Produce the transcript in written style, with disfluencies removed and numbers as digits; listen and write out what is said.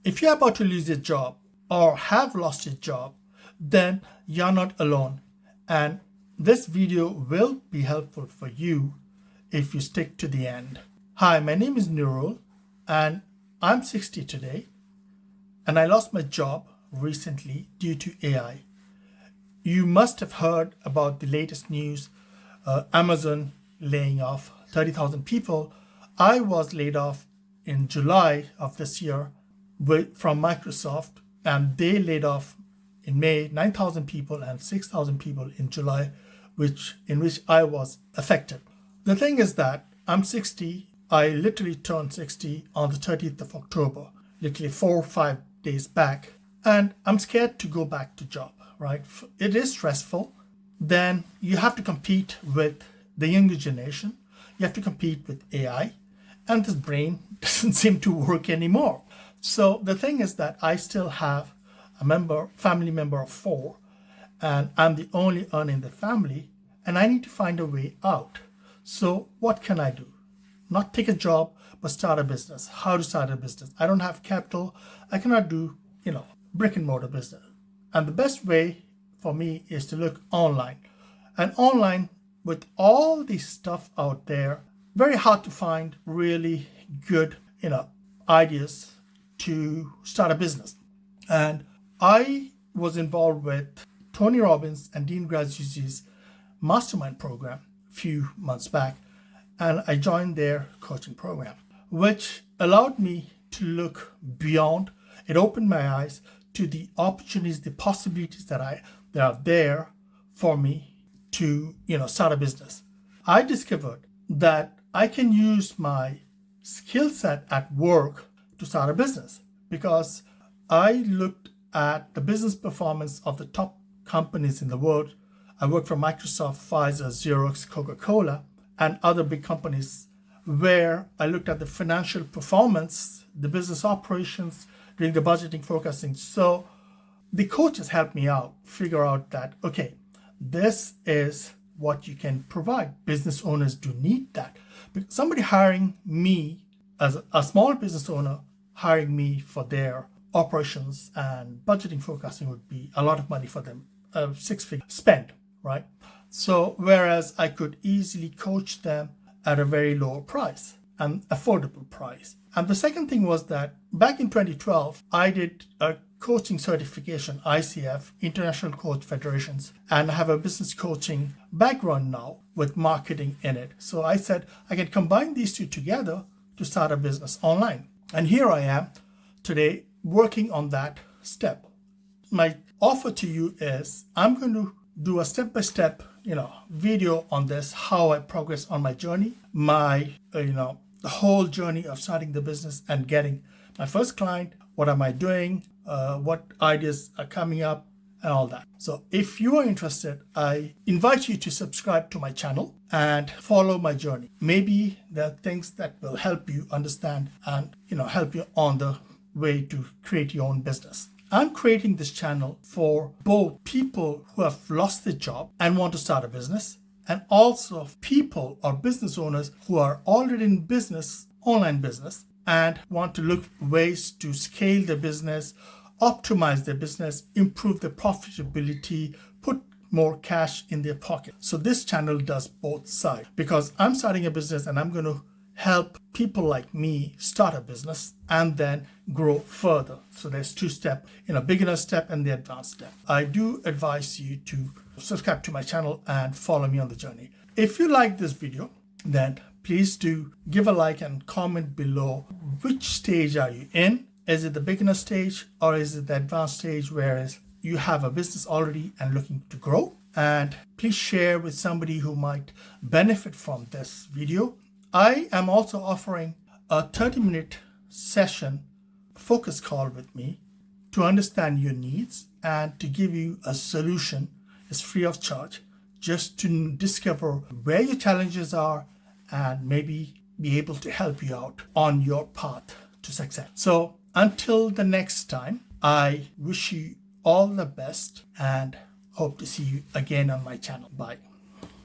If you're about to lose your job or have lost your job, then you're not alone. And this video will be helpful for you if you stick to the end. Hi, my name is Nurul and I'm 60 today, and I lost my job recently due to AI. You must have heard about the latest news, Amazon laying off 30,000 people. I was laid off in July of this year from Microsoft, and they laid off in May 9,000 people and 6,000 people in July, in which I was affected. The thing is that I'm 60. I literally turned 60 on the 30th of October, literally 4 or 5 days back, and I'm scared to go back to job, right? It is stressful. Then you have to compete with the younger generation. You have to compete with AI, and this brain doesn't seem to work anymore. So the thing is that I still have a family member of 4, and I'm the only earner in the family, and I need to find a way out. So what can I do? Not take a job, but start a business. How to start a business? I don't have capital. I cannot do, brick and mortar business. And the best way for me is to look online. And online, with all this stuff out there, very hard to find really good, ideas to start a business. And I was involved with Tony Robbins and Dean Graziosi's mastermind program a few months back, and I joined their coaching program, which allowed me to look beyond. It opened my eyes to the opportunities, the possibilities that are there for me to, start a business. I discovered that I can use my skill set at work to start a business, because I looked at the business performance of the top companies in the world. I worked for Microsoft, Pfizer, Xerox, Coca-Cola, and other big companies, where I looked at the financial performance, the business operations, doing the budgeting, forecasting. So the coaches helped me out, figure out that, okay, this is what you can provide. Business owners do need that. But somebody hiring me as a small business owner, hiring me for their operations and budgeting, forecasting would be a lot of money for them, a 6-figure spend, right? So whereas I could easily coach them at a very low price, an affordable price. And the second thing was that back in 2012, I did a coaching certification, ICF, International Coach Federations, and I have a business coaching background now with marketing in it. So I said I can combine these two together to start a business online. And here I am today working on that step. My offer to you is I'm going to do a step-by-step, video on this, how I progress on my journey, the whole journey of starting the business and getting my first client. What am I doing? What ideas are coming up and all that. So if you are interested, I invite you to subscribe to my channel and follow my journey. Maybe there are things that will help you understand and, help you on the way to create your own business. I'm creating this channel for both people who have lost their job and want to start a business, and also people or business owners who are already in business, online business, and want to look ways to scale their business, optimize their business, improve their profitability, put more cash in their pocket. So this channel does both sides, because I'm starting a business and I'm going to help people like me start a business and then grow further. So there's 2 steps, beginner step and the advanced step. I do advise you to subscribe to my channel and follow me on the journey. If you like this video, then please do give a like and comment below which stage are you in. Is it the beginner stage or is it the advanced stage, whereas you have a business already and looking to grow? And please share with somebody who might benefit from this video. I am also offering a 30-minute session focus call with me to understand your needs and to give you a solution. It's free of charge, just to discover where your challenges are and maybe be able to help you out on your path to success. So until the next time, I wish you all the best and hope to see you again on my channel. Bye.